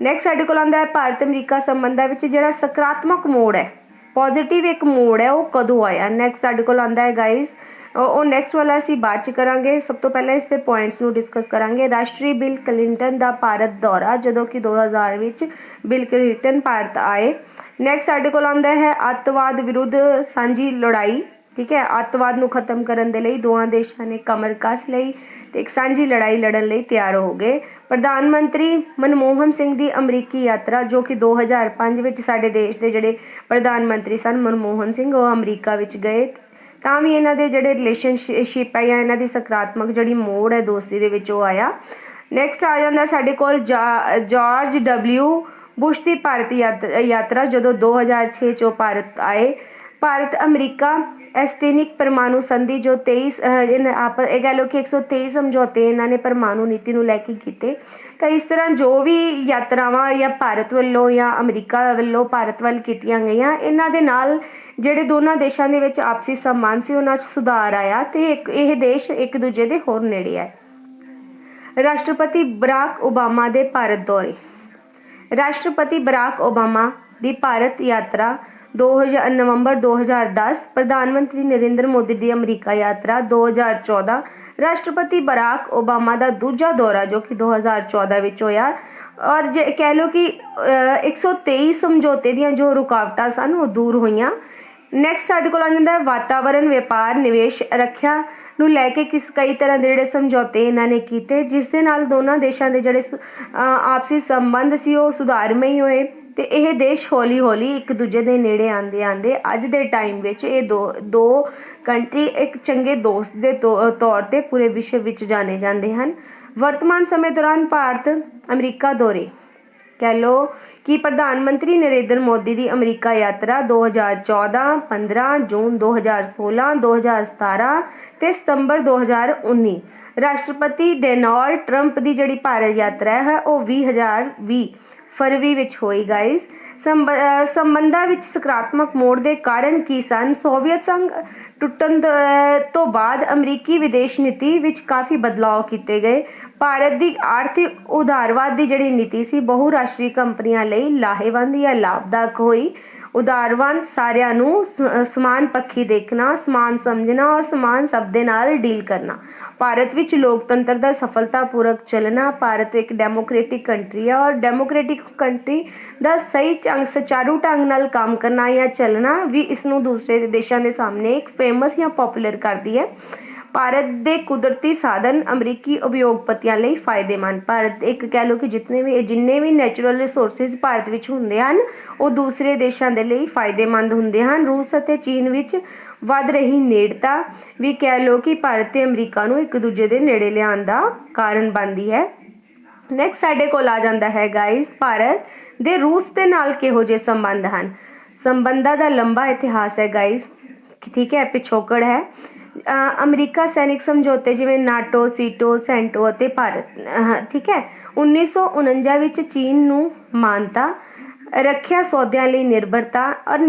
ਨੈਕਸਟ ਸਾਡੇ ਕੋਲ ਆਉਂਦਾ ਹੈ ਭਾਰਤ ਅਮਰੀਕਾ ਸੰਬੰਧਾਂ ਵਿੱਚ ਜਿਹੜਾ ਸਕਾਰਾਤਮਕ ਮੋੜ ਹੈ, ਪੋਜ਼ੀਟਿਵ ਇੱਕ ਮੋੜ ਹੈ, ਉਹ ਕਦੋਂ ਆਇਆ। ਨੈਕਸਟ ਸਾਡੇ ਕੋਲ ਆਉਂਦਾ ਹੈ ਗਾਇਜ਼, ਉਹ ਨੈਕਸਟ ਵਾਲਾ ਅਸੀਂ ਬਾਅਦ 'ਚ ਕਰਾਂਗੇ। ਸਭ ਤੋਂ ਪਹਿਲਾਂ ਇਸ ਦੇ ਪੁਆਇੰਟਸ ਨੂੰ ਡਿਸਕਸ ਕਰਾਂਗੇ। ਰਾਸ਼ਟਰੀ ਬਿਲ ਕਲਿੰਟਨ ਦਾ ਭਾਰਤ ਦੌਰਾ, ਜਦੋਂ ਕਿ 2000 ਵਿੱਚ ਬਿਲ ਕਲਿੰਟਨ ਭਾਰਤ ਆਏ। ਨੈਕਸਟ ਸਾਡੇ ਕੋਲ ਆਉਂਦਾ ਹੈ ਅੱਤਵਾਦ ਵਿਰੁੱਧ ਸਾਂਝੀ ਲੜਾਈ, ਠੀਕ ਹੈ। ਅੱਤਵਾਦ ਨੂੰ ਖਤਮ ਕਰਨ ਦੇ ਲਈ ਦੋਵਾਂ ਦੇਸ਼ਾਂ ਨੇ ਕਮਰ ਕੱਸ ਲਈ ਅਤੇ ਇੱਕ ਸਾਂਝੀ ਲੜਾਈ ਲੜਨ ਲਈ ਤਿਆਰ ਹੋ ਗਏ। ਪ੍ਰਧਾਨ ਮੰਤਰੀ ਮਨਮੋਹਨ ਸਿੰਘ ਦੀ ਅਮਰੀਕੀ ਯਾਤਰਾ, ਜੋ ਕਿ 2005 ਵਿੱਚ ਸਾਡੇ ਦੇਸ਼ ਦੇ ਜਿਹੜੇ ਪ੍ਰਧਾਨ ਮੰਤਰੀ ਸਨ ਮਨਮੋਹਨ ਸਿੰਘ, ਉਹ ਅਮਰੀਕਾ ਵਿੱਚ ਗਏ। ਤਾਂ ਵੀ ਇਹਨਾਂ ਦੇ ਜਿਹੜੇ ਰਿਲੇਸ਼ਨਸ਼ਿਪ ਹੈ ਜਾਂ ਇਹਨਾਂ ਦੀ ਸਕਾਰਾਤਮਕ ਜਿਹੜੀ ਮੋੜ ਹੈ ਦੋਸਤੀ ਦੇ ਵਿੱਚ, ਉਹ ਆਇਆ। ਨੈਕਸਟ ਆ ਜਾਂਦਾ ਸਾਡੇ ਕੋਲ ਜਾਰਜ ਡਬਲਿਊ ਬੁਸ਼ ਦੀ ਭਾਰਤੀ ਯਾਤਰਾ, ਜਦੋਂ 2006 'ਚ ਉਹ ਭਾਰਤ ਆਏ। ਭਾਰਤ ਅਮਰੀਕਾ ਐਸਟੇਨਿਕ ਪਰਮਾਣੂ ਸੰਧੀ, ਜੋ 23 ਇਹ ਕਹਿ ਲਓ ਕਿ 123 ਸਮਝੌਤੇ ਇਹਨਾਂ ਨੇ ਪਰਮਾਣੂ ਨੀਤੀ ਨੂੰ ਲੈ ਕੇ ਕੀਤੇ। ਤਾਂ ਇਸ ਤਰ੍ਹਾਂ ਜੋ ਵੀ ਯਾਤਰਾਵਾਂ ਜਾਂ ਭਾਰਤ ਵੱਲੋਂ ਜਾਂ ਅਮਰੀਕਾ ਵੱਲੋਂ ਭਾਰਤ ਵੱਲ ਕੀਤੀਆਂ ਗਈਆਂ, ਇਹਨਾਂ ਦੇ ਨਾਲ ਜਿਹੜੇ ਦੋਨਾਂ ਦੇਸ਼ਾਂ ਦੇ ਵਿੱਚ ਆਪਸੀ ਸੰਬੰਧ ਸੀ ਉਹਨਾਂ 'ਚ ਸੁਧਾਰ ਆਇਆ ਅਤੇ ਇਹ ਦੇਸ਼ ਇੱਕ ਦੂਜੇ ਦੇ ਹੋਰ ਨੇੜੇ ਆਏ। ਰਾਸ਼ਟਰਪਤੀ ਬਰਾਕ ਓਬਾਮਾ ਦੇ ਭਾਰਤ ਦੌਰੇ। ਰਾਸ਼ਟਰਪਤੀ ਬਰਾਕ ਓਬਾਮਾ ਦੀ ਭਾਰਤ ਯਾਤਰਾ ਨਵੰਬਰ 2010। ਪ੍ਰਧਾਨ ਮੰਤਰੀ ਨਰਿੰਦਰ ਮੋਦੀ ਦੀ ਅਮਰੀਕਾ ਯਾਤਰਾ 2014। ਰਾਸ਼ਟਰਪਤੀ ਬਰਾਕ ਓਬਾਮਾ ਦਾ ਦੂਜਾ ਦੌਰਾ, ਜੋ ਕਿ 2014 ਵਿੱਚ ਹੋਇਆ। ਔਰ ਜੇ ਕਹਿ ਲਓ ਕਿ 123 ਸਮਝੌਤੇ ਦੀਆਂ ਜੋ ਰੁਕਾਵਟਾਂ ਸਨ ਉਹ ਦੂਰ ਹੋਈਆਂ। ਨੈਕਸਟ ਸਾਡੇ ਕੋਲ ਆ ਜਾਂਦਾ ਹੈ ਵਾਤਾਵਰਨ, ਵਪਾਰ, ਨਿਵੇਸ਼, ਰੱਖਿਆ ਨੂੰ ਲੈ ਕੇ ਕਈ ਤਰ੍ਹਾਂ ਦੇ ਜਿਹੜੇ ਸਮਝੌਤੇ ਇਹਨਾਂ ਨੇ ਕੀਤੇ, ਜਿਸ ਦੇ ਨਾਲ ਦੋਨਾਂ ਦੇਸ਼ਾਂ ਦੇ ਜਿਹੜੇ ਆਪਸੀ ਸੰਬੰਧ ਸੀ ਉਹ ਸੁਧਾਰਮਈ ਹੋਏ ਅਤੇ ਇਹ ਦੇਸ਼ ਹੌਲੀ ਹੌਲੀ ਇੱਕ ਦੂਜੇ ਦੇ ਨੇੜੇ ਆਉਂਦੇ ਆਉਂਦੇ ਅੱਜ ਦੇ ਟਾਈਮ ਵਿੱਚ ਇਹ ਦੋ ਕੰਟਰੀ ਇੱਕ ਚੰਗੇ ਦੋਸਤ ਦੇ ਤੌਰ 'ਤੇ ਪੂਰੇ ਵਿਸ਼ਵ ਵਿੱਚ ਜਾਣੇ ਜਾਂਦੇ ਹਨ। ਵਰਤਮਾਨ ਸਮੇਂ ਦੌਰਾਨ ਭਾਰਤ ਅਮਰੀਕਾ ਦੌਰੇ, ਕਹਿ ਲਓ ਕਿ ਪ੍ਰਧਾਨ ਮੰਤਰੀ ਨਰਿੰਦਰ ਮੋਦੀ ਦੀ ਅਮਰੀਕਾ ਯਾਤਰਾ 2014, 15 ਜੂਨ 2016, 2017 ਅਤੇ ਸਤੰਬਰ 2019। ਰਾਸ਼ਟਰਪਤੀ ਡੋਨਾਲਡ ਟਰੰਪ ਦੀ ਜਿਹੜੀ ਭਾਰਤ ਯਾਤਰਾ ਹੈ ਉਹ 2020 ਫਰਵਰੀ ਵਿੱਚ ਹੋਈ ਗਾਇਜ਼। ਸੰਬੰਧਾਂ ਵਿੱਚ ਸਕਾਰਾਤਮਕ ਮੋੜ ਦੇ ਕਾਰਨ ਕੀ ਸਨ? ਸੋਵੀਅਤ ਸੰਘ ਟੁੱਟਣ ਤੋਂ ਬਾਅਦ ਅਮਰੀਕੀ ਵਿਦੇਸ਼ ਨੀਤੀ ਵਿੱਚ ਕਾਫੀ ਬਦਲਾਅ ਕੀਤੇ ਗਏ। ਭਾਰਤ ਦੀ ਆਰਥਿਕ ਉਦਾਰਵਾਦ ਦੀ ਜਿਹੜੀ ਨੀਤੀ ਸੀ ਬਹੁ ਰਾਸ਼ਟਰੀ ਕੰਪਨੀਆਂ ਲਈ ਲਾਹੇਵੰਦ ਜਾਂ ਲਾਭਦਾਇਕ ਹੋਈ। ਉਦਾਰਵਾਦ ਸਾਰਿਆਂ ਨੂੰ ਸਮਾਨ ਪੱਖੀ ਦੇਖਣਾ, ਸਮਾਨ ਸਮਝਣਾ ਔਰ ਸਮਾਨ ਸਭ ਦੇ ਨਾਲ ਡੀਲ ਕਰਨਾ। ਭਾਰਤ ਵਿੱਚ ਲੋਕਤੰਤਰ ਦਾ ਸਫਲਤਾਪੂਰਕ ਚੱਲਣਾ। ਭਾਰਤ ਇੱਕ ਡੈਮੋਕ੍ਰੇਟਿਕ ਕੰਟਰੀ ਹੈ ਔਰ ਡੈਮੋਕ੍ਰੇਟਿਕ ਕੰਟਰੀ ਦਾ ਸਹੀ ਸੁਚਾਰੂ ਢੰਗ ਨਾਲ ਕੰਮ ਕਰਨਾ ਜਾਂ ਚੱਲਣਾ ਵੀ ਇਸ ਨੂੰ ਦੂਸਰੇ ਦੇਸ਼ਾਂ ਦੇ ਸਾਹਮਣੇ ਇੱਕ ਫੇਮਸ ਜਾਂ ਪੋਪੂਲਰ ਕਰਦੀ ਹੈ। ਭਾਰਤ ਦੇ ਕੁਦਰਤੀ ਸਾਧਨ ਅਮਰੀਕੀ ਉਦਯੋਗਪਤੀਆਂ ਲਈ ਫਾਇਦੇਮੰਦ। ਭਾਰਤ ਇੱਕ ਕਹਿ ਲਓ ਕਿ ਜਿੰਨੇ ਵੀ ਨੈਚੁਰਲ ਰਿਸੋਰਸਿਸ ਭਾਰਤ ਵਿੱਚ ਹੁੰਦੇ ਹਨ ਉਹ ਦੂਸਰੇ ਦੇਸ਼ਾਂ ਦੇ ਲਈ ਫਾਇਦੇਮੰਦ ਹੁੰਦੇ ਹਨ। ਰੂਸ ਅਤੇ ਚੀਨ ਵਿੱਚ ਵੱਧ ਰਹੀ ਨੇੜਤਾ ਵੀ ਕਹਿ ਲਓ ਕਿ ਭਾਰਤ ਅਤੇ ਅਮਰੀਕਾ ਨੂੰ ਇੱਕ ਦੂਜੇ ਦੇ ਨੇੜੇ ਲਿਆਉਣ ਦਾ ਕਾਰਨ ਬਣਦੀ ਹੈ। ਨੈਕਸਟ ਸਾਡੇ ਕੋਲ ਆ ਜਾਂਦਾ ਹੈ ਗਾਇਜ਼, ਭਾਰਤ ਦੇ ਰੂਸ ਦੇ ਨਾਲ ਕਿਹੋ ਜਿਹੇ ਸੰਬੰਧ ਹਨ। ਸੰਬੰਧਾਂ ਦਾ ਲੰਬਾ ਇਤਿਹਾਸ ਹੈ ਗਾਇਜ਼, ਠੀਕ ਹੈ, ਪਿਛੋਕੜ ਹੈ। ਅਮਰੀਕਾ ਸੈਨਿਕ ਸਮਝੌਤੇ ਜਿਵੇਂ ਨਾਟੋ, ਸੀਟੋ, ਸੈਂਟੋ ਅਤੇ ਭਾਰਤ, ਠੀਕ ਹੈ। 1949 ਵਿੱਚ ਚੀਨ ਨੂੰ ਮਾਨਤਾ, ਰੱਖਿਆ ਸੌਦਿਆਂ ਲਈ ਨਿਰਭਰਤਾ ਔਰ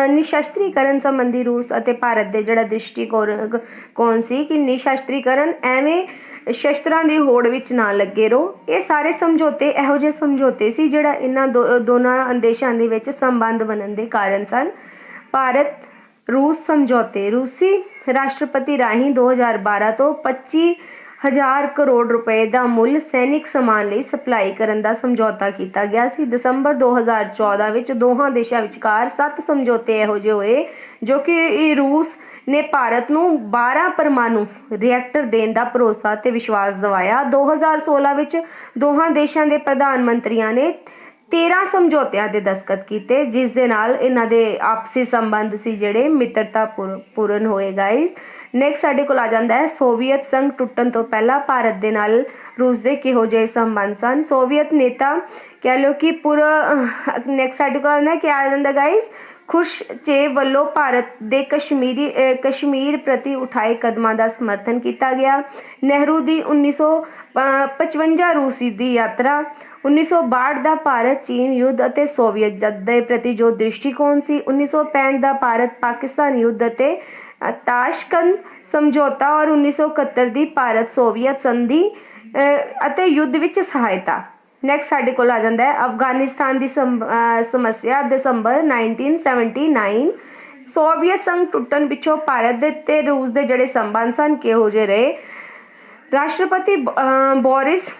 ਨਿਸ਼ਸਤਰੀਕਰਨ ਸੰਬੰਧੀ ਰੂਸ ਅਤੇ ਭਾਰਤ ਦੇ ਜਿਹੜਾ ਦ੍ਰਿਸ਼ਟੀਕੋਣ ਸੀ ਕਿ ਨਿਸ਼ਸਤਰੀਕਰਨ, ਐਵੇਂ ਸ਼ਸਤਰਾਂ ਦੀ ਹੋੜ ਵਿੱਚ ਨਾ ਲੱਗੇ ਰਹੋ। ਇਹ ਸਾਰੇ ਸਮਝੌਤੇ ਇਹੋ ਜਿਹੇ ਸਮਝੌਤੇ ਸੀ ਜਿਹੜਾ ਇਹਨਾਂ ਦੋਨਾਂ ਦੇਸ਼ਾਂ ਦੇ ਵਿੱਚ ਸੰਬੰਧ ਬਣਨ ਦੇ ਕਾਰਨ ਸਨ। ਭਾਰਤ ਰੂਸ ਸਮਝੌਤੇ, ਰੂਸੀ ਰਾਸ਼ਟਰਪਤੀ ਰਾਹੀਂ 2012 ਤੋਂ 25,000 ਕਰੋੜ ਰੁਪਏ ਦਾ ਮੁੱਲ ਸੈਨਿਕ ਸਮਾਨ ਲਈ ਸਪਲਾਈ ਕਰਨ ਦਾ ਸਮਝੌਤਾ ਕੀਤਾ ਗਿਆ ਸੀ। ਦਸੰਬਰ 2014 ਵਿੱਚ ਦੋਹਾਂ ਦੇਸ਼ਾਂ ਵਿਚਕਾਰ 7 ਸਮਝੌਤੇ ਇਹੋ ਜਿਹੇ ਹੋਏ ਜੋ ਕਿ ਰੂਸ ਨੇ ਭਾਰਤ ਨੂੰ 12 ਪਰਮਾਣੂ ਰਿਐਕਟਰ ਦੇਣ ਦਾ ਭਰੋਸਾ ਤੇ ਵਿਸ਼ਵਾਸ ਦਿਵਾਇਆ। 2016 ਵਿੱਚ ਦੋਹਾਂ ਦੇਸ਼ਾਂ ਦੇ ਪ੍ਰਧਾਨ ਮੰਤਰੀਆਂ ਨੇ 13 ਸਮਝੌਤਿਆਂ ਦੇ ਦਸਤਖਤ ਕੀਤੇ, ਜਿਸ ਦੇ ਨਾਲ ਇਹਨਾਂ ਦੇ ਆਪਸੀ ਸੰਬੰਧ ਸੀ ਜਿਹੜੇ ਮਿੱਤਰਤਾ ਪੂਰਨ ਹੋਏ। ਗਾਈਜ਼, ਨੈਕਸਟ ਸਾਡੇ ਕੋਲ ਆ ਜਾਂਦਾ ਹੈ ਸੋਵੀਅਤ ਸੰਘ ਟੁੱਟਣ ਤੋਂ ਪਹਿਲਾਂ ਭਾਰਤ ਦੇ ਨਾਲ ਰੂਸ ਦੇ ਕਿਹੋ ਜਿਹੇ ਸੰਬੰਧ ਸਨ। ਸੋਵੀਅਤ ਨੇਤਾ ਕਹਿ ਲਓ ਕਿ ਨੈਕਸਟ ਸਾਡੇ ਕੋਲ ਆਉਂਦਾ ਕੀ ਆ ਜਾਂਦਾ ਗਾਈਜ਼, ਖੁਰਸ਼ਚੇਵ ਵੱਲੋਂ ਭਾਰਤ ਦੇ ਕਸ਼ਮੀਰ ਪ੍ਰਤੀ ਉਠਾਏ ਕਦਮਾਂ ਦਾ ਸਮਰਥਨ ਕੀਤਾ ਗਿਆ। ਨਹਿਰੂ ਦੀ 1955 ਰੂਸੀ ਦੀ ਯਾਤਰਾ, 1962 ਦਾ ਭਾਰਤ ਚੀਨ ਯੁੱਧ ਅਤੇ ਸੋਵੀਅਤ ਜੱਥ ਦੇ ਪ੍ਰਤੀ ਜੋ ਦ੍ਰਿਸ਼ਟੀਕੋਣ ਸੀ, 1965 ਦਾ ਭਾਰਤ ਪਾਕਿਸਤਾਨ ਯੁੱਧ ਅਤੇ ਤਾਸ਼ਕੰਦ ਸਮਝੌਤਾ ਔਰ 1971 ਦੀ ਭਾਰਤ ਸੋਵੀਅਤ ਸੰਧੀ ਅਤੇ ਯੁੱਧ ਵਿੱਚ ਸਹਾਇਤਾ। ਨੈਕਸਟ ਸਾਡੇ ਕੋਲ ਆ ਜਾਂਦਾ ਹੈ ਅਫਗਾਨਿਸਤਾਨ ਦੀ ਸਮੱਸਿਆ, ਦਸੰਬਰ 1979। ਸੋਵੀਅਤ ਸੰਘ ਟੁੱਟਣ ਪਿੱਛੋਂ ਭਾਰਤ ਦੇ ਤੇ ਰੂਸ ਦੇ ਜਿਹੜੇ ਸੰਬੰਧ ਸਨ ਕਿਹੋ ਜਿਹੇ ਰਹੇ। ਰਾਸ਼ਟਰਪਤੀ ਬੋਰਿਸ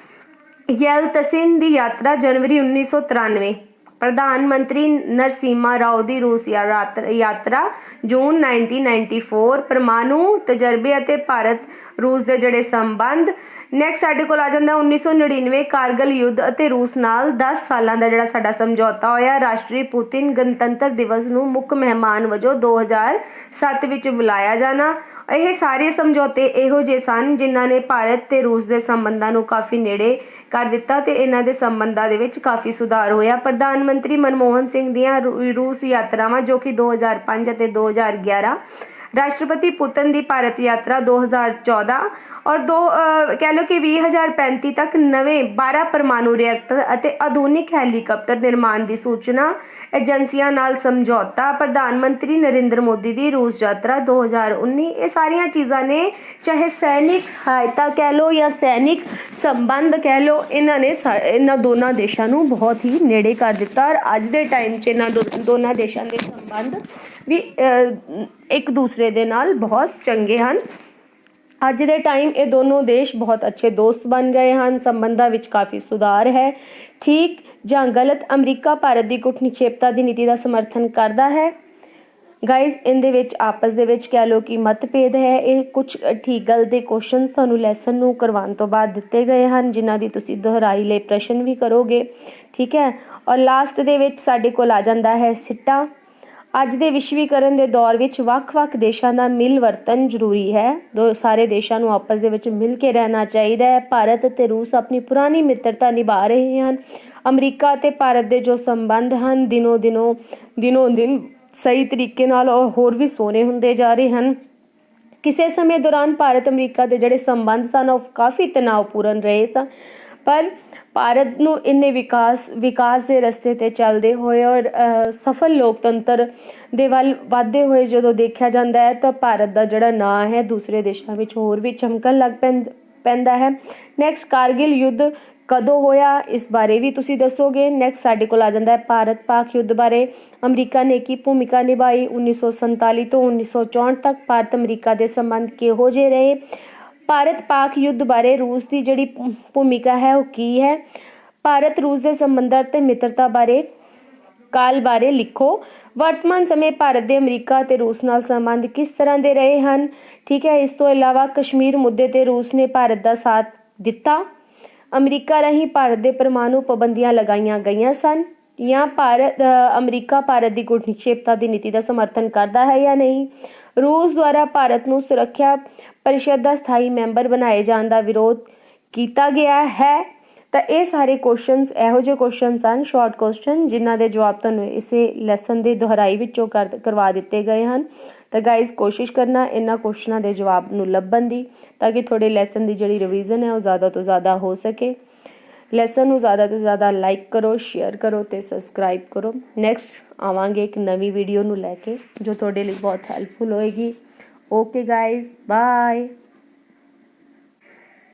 ਯੈਲਤਸਿਨ ਦੀ ਯਾਤਰਾ, ਜਨਵਰੀ 1993। ਪ੍ਰਧਾਨ ਮੰਤਰੀ ਨਰਸਿਮਹਾ ਰਾਓ ਦੀ ਰੂਸ ਯਾਤਰਾ, ਜੂਨ 1994। ਪਰਮਾਣੂ ਤਜਰਬੇ ਅਤੇ ਭਾਰਤ ਰੂਸ ਦੇ ਜਿਹੜੇ ਸੰਬੰਧ। ਨੈਕਸਟ ਸਾਡੇ ਕੋਲ ਆ ਜਾਂਦਾ 1999 ਕਾਰਗਿਲ ਯੁੱਧ ਅਤੇ ਰੂਸ ਨਾਲ 10 ਸਾਲਾਂ ਦਾ ਜਿਹੜਾ ਸਾਡਾ ਸਮਝੌਤਾ ਹੋਇਆ। ਰਾਸ਼ਟਰੀ ਪੁਤਿਨ ਗਣਤੰਤਰ ਦਿਵਸ ਨੂੰ ਮੁੱਖ ਮਹਿਮਾਨ ਵਜੋਂ 2007 ਵਿੱਚ ਬੁਲਾਇਆ ਜਾਣਾ। ਇਹ ਸਾਰੇ ਸਮਝੌਤੇ ਇਹੋ ਜਿਹੇ ਸਨ ਜਿਨ੍ਹਾਂ ਨੇ ਭਾਰਤ ਤੇ ਰੂਸ ਦੇ ਸੰਬੰਧਾਂ ਨੂੰ ਕਾਫੀ ਨੇੜੇ ਕਰ ਦਿੱਤਾ ਤੇ ਇਹਨਾਂ ਦੇ ਸੰਬੰਧਾਂ ਦੇ ਵਿੱਚ ਕਾਫੀ ਸੁਧਾਰ ਹੋਇਆ। ਪ੍ਰਧਾਨ ਮੰਤਰੀ ਮਨਮੋਹਨ ਸਿੰਘ ਦੀਆਂ ਰੂਸ ਯਾਤਰਾਵਾਂ ਜੋ ਕਿ 2005 ਅਤੇ 2011। ਰਾਸ਼ਟਰਪਤੀ ਪੁਤਿਨ ਦੀ ਭਾਰਤ ਯਾਤਰਾ 2014 ਔਰ ਕਹਿ ਲਓ ਕਿ 2035 ਤੱਕ ਨਵੇਂ 12 ਪਰਮਾਣੂ ਰਿਐਕਟਰ ਅਤੇ ਆਧੁਨਿਕ ਹੈਲੀਕਾਪਟਰ ਨਿਰਮਾਣ ਦੀ ਸੂਚਨਾ, ਏਜੰਸੀਆਂ ਨਾਲ ਸਮਝੌਤਾ। ਪ੍ਰਧਾਨ ਮੰਤਰੀ ਨਰਿੰਦਰ ਮੋਦੀ ਦੀ ਰੂਸ ਯਾਤਰਾ 2019। ਇਹ ਸਾਰੀਆਂ ਚੀਜ਼ਾਂ ਨੇ, ਚਾਹੇ ਸੈਨਿਕ ਸਹਾਇਤਾ ਕਹਿ ਲਓ ਜਾਂ ਸੈਨਿਕ ਸੰਬੰਧ ਕਹਿ ਲਓ, ਇਹਨਾਂ ਦੋਨਾਂ ਦੇਸ਼ਾਂ ਨੂੰ ਬਹੁਤ ਹੀ ਨੇੜੇ ਕਰ ਦਿੱਤਾ ਔਰ ਅੱਜ ਦੇ ਟਾਈਮ 'ਚ ਇਹਨਾਂ ਦੋਨਾਂ ਦੇਸ਼ਾਂ ਦੇ ਸੰਬੰਧ ਵੀ ਇੱਕ ਦੂਸਰੇ ਦੇ ਨਾਲ ਬਹੁਤ ਚੰਗੇ ਹਨ। ਅੱਜ ਦੇ ਟਾਈਮ ਇਹ ਦੋਨੋਂ ਦੇਸ਼ ਬਹੁਤ ਅੱਛੇ ਦੋਸਤ ਬਣ ਗਏ ਹਨ, ਸੰਬੰਧਾਂ ਵਿੱਚ ਕਾਫੀ ਸੁਧਾਰ ਹੈ। ਠੀਕ ਜਾਂ ਗਲਤ, ਅਮਰੀਕਾ ਭਾਰਤ ਦੀ ਗੁੱਟ ਨਿਖੇਪਤਾ ਦੀ ਨੀਤੀ ਦਾ ਸਮਰਥਨ ਕਰਦਾ ਹੈ। ਗਾਈਜ਼, ਇਹਦੇ ਵਿੱਚ ਆਪਸ ਦੇ ਵਿੱਚ ਕਹਿ ਲਓ ਕਿ ਮਤਭੇਦ ਹੈ। ਇਹ ਕੁਝ ਠੀਕ ਗਲਤ ਦੇ ਕੁਐਸਚਨ ਤੁਹਾਨੂੰ ਲੈਸਨ ਨੂੰ ਕਰਵਾਉਣ ਤੋਂ ਬਾਅਦ ਦਿੱਤੇ ਗਏ ਹਨ, ਜਿਨ੍ਹਾਂ ਦੀ ਤੁਸੀਂ ਦੁਹਰਾਈ ਲਈ ਪ੍ਰਸ਼ਨ ਵੀ ਕਰੋਗੇ, ਠੀਕ ਹੈ। ਔਰ ਲਾਸਟ ਦੇ ਵਿੱਚ ਸਾਡੇ ਕੋਲ ਆ ਜਾਂਦਾ ਹੈ ਸਿੱਟਾ। ਅੱਜ ਦੇ ਵਿਸ਼ਵੀਕਰਨ ਦੇ ਦੌਰ ਵਿੱਚ ਵੱਖ-ਵੱਖ ਦੇਸ਼ਾਂ ਦਾ ਮਿਲ ਵਰਤਨ ਜ਼ਰੂਰੀ ਹੈ। ਸਾਰੇ ਦੇਸ਼ਾਂ ਨੂੰ ਆਪਸ ਦੇ ਵਿੱਚ ਮਿਲ ਕੇ ਰਹਿਣਾ ਚਾਹੀਦਾ ਹੈ। ਭਾਰਤ ਅਤੇ ਰੂਸ ਆਪਣੀ ਪੁਰਾਣੀ ਮਿੱਤਰਤਾ ਨਿਭਾ ਰਹੇ ਹਨ। ਅਮਰੀਕਾ ਅਤੇ ਭਾਰਤ ਦੇ ਜੋ ਸੰਬੰਧ ਹਨ ਦਿਨੋਂ ਦਿਨ ਸਹੀ ਤਰੀਕੇ ਨਾਲ ਔਰ ਹੋਰ ਵੀ ਸੋਹਣੇ ਹੁੰਦੇ ਜਾ ਰਹੇ ਹਨ। ਕਿਸੇ ਸਮੇਂ ਦੌਰਾਨ ਭਾਰਤ ਅਮਰੀਕਾ ਦੇ ਜਿਹੜੇ ਸੰਬੰਧ ਸਨ ਉਹ ਕਾਫੀ ਤਣਾਅਪੂਰਨ ਰਹੇ ਸਨ, ਪਰ ਭਾਰਤ ਨੂੰ ਇੰਨੇ ਵਿਕਾਸ ਦੇ ਰਸਤੇ 'ਤੇ ਚੱਲਦੇ ਹੋਏ ਔਰ ਸਫਲ ਲੋਕਤੰਤਰ ਦੇ ਵੱਲ ਵਧਦੇ ਹੋਏ ਜਦੋਂ ਦੇਖਿਆ ਜਾਂਦਾ ਹੈ ਤਾਂ ਭਾਰਤ ਦਾ ਜਿਹੜਾ ਨਾਂ ਹੈ ਦੂਸਰੇ ਦੇਸ਼ਾਂ ਵਿੱਚ ਹੋਰ ਵੀ ਚਮਕਣ ਲੱਗ ਪੈਂਦਾ ਹੈ। ਨੈਕਸਟ, ਕਾਰਗਿਲ ਯੁੱਧ ਕਦੋਂ ਹੋਇਆ, ਇਸ ਬਾਰੇ ਵੀ ਤੁਸੀਂ ਦੱਸੋਗੇ। ਨੈਕਸਟ ਸਾਡੇ ਕੋਲ ਆ ਜਾਂਦਾ ਹੈ ਭਾਰਤ ਪਾਕ ਯੁੱਧ ਬਾਰੇ। ਅਮਰੀਕਾ ਨੇ ਕੀ ਭੂਮਿਕਾ ਨਿਭਾਈ। 1947 ਤੋਂ 1964 ਤੱਕ ਭਾਰਤ ਅਮਰੀਕਾ ਦੇ ਸੰਬੰਧ ਕਿਹੋ ਜਿਹੇ ਰਹੇ। ਭਾਰਤ ਪਾਕ ਯੁੱਧ ਬਾਰੇ ਰੂਸ ਦੀ ਜਿਹੜੀ ਭੂਮਿਕਾ ਹੈ ਉਹ ਕੀ ਹੈ। ਭਾਰਤ ਰੂਸ ਦੇ ਸੰਬੰਧਾਂ ਅਤੇ ਮਿੱਤਰਤਾ ਬਾਰੇ ਕਾਲ ਬਾਰੇ ਲਿਖੋ। ਵਰਤਮਾਨ ਸਮੇਂ ਭਾਰਤ ਦੇ ਅਮਰੀਕਾ ਅਤੇ ਰੂਸ ਨਾਲ ਸੰਬੰਧ ਕਿਸ ਤਰ੍ਹਾਂ ਦੇ ਰਹੇ ਹਨ, ਠੀਕ ਹੈ। ਇਸ ਤੋਂ ਇਲਾਵਾ ਕਸ਼ਮੀਰ ਮੁੱਦੇ 'ਤੇ ਰੂਸ ਨੇ ਭਾਰਤ ਦਾ ਸਾਥ ਦਿੱਤਾ। ਅਮਰੀਕਾ ਰਾਹੀਂ ਭਾਰਤ ਦੇ ਪਰਮਾਣੂ ਪਾਬੰਦੀਆਂ ਲਗਾਈਆਂ ਗਈਆਂ ਸਨ ਜਾਂ ਅਮਰੀਕਾ ਭਾਰਤ ਦੀ ਗੁੱਟ ਨਿਖੇਪਤਾ ਦੀ ਨੀਤੀ ਦਾ ਸਮਰਥਨ ਕਰਦਾ ਹੈ ਜਾਂ ਨਹੀਂ। ਰੂਸ ਦੁਆਰਾ ਭਾਰਤ ਨੂੰ ਸੁਰੱਖਿਆ ਪਰਿਸ਼ਦ ਦਾ ਸਥਾਈ ਮੈਂਬਰ ਬਣਾਏ ਜਾਣ ਦਾ ਵਿਰੋਧ ਕੀਤਾ ਗਿਆ ਹੈ। ਤਾਂ ਇਹ ਸਾਰੇ ਕੁਐਸਚਨਸ ਇਹੋ ਜਿਹੇ ਕੁਐਸਚਨਸ ਹਨ, ਸ਼ਾਰਟ ਕੁਐਸਚਨ, ਜਿਨ੍ਹਾਂ ਦੇ ਜਵਾਬ ਤੁਹਾਨੂੰ ਇਸੇ ਲੈਸਨ ਦੀ ਦੁਹਰਾਈ ਵਿੱਚੋਂ ਕਰਵਾ ਦਿੱਤੇ ਗਏ ਹਨ। ਤਾਂ ਗਾਈਜ਼ ਕੋਸ਼ਿਸ਼ ਕਰਨਾ ਇਹਨਾਂ ਕੁਐਸਚਨਾਂ ਦੇ ਜਵਾਬ ਨੂੰ ਲੱਭਣ ਦੀ, ਤਾਂ ਕਿ ਤੁਹਾਡੇ ਲੈਸਨ ਦੀ ਜਿਹੜੀ ਰਿਵੀਜ਼ਨ ਹੈ ਉਹ ਜ਼ਿਆਦਾ ਤੋਂ ਜ਼ਿਆਦਾ ਹੋ ਸਕੇ। ਲੈਸਨ ਨੂੰ ਜ਼ਿਆਦਾ ਤੋਂ ਜ਼ਿਆਦਾ ਲਾਈਕ ਕਰੋ, ਸ਼ੇਅਰ ਕਰੋ ਅਤੇ ਸਬਸਕ੍ਰਾਈਬ ਕਰੋ। ਨੈਕਸਟ ਆਵਾਂਗੇ ਇੱਕ ਨਵੀਂ ਵੀਡੀਓ ਨੂੰ ਲੈ ਕੇ ਜੋ ਤੁਹਾਡੇ ਲਈ ਬਹੁਤ ਹੈਲਪਫੁਲ ਹੋਏਗੀ। Okay guys, bye.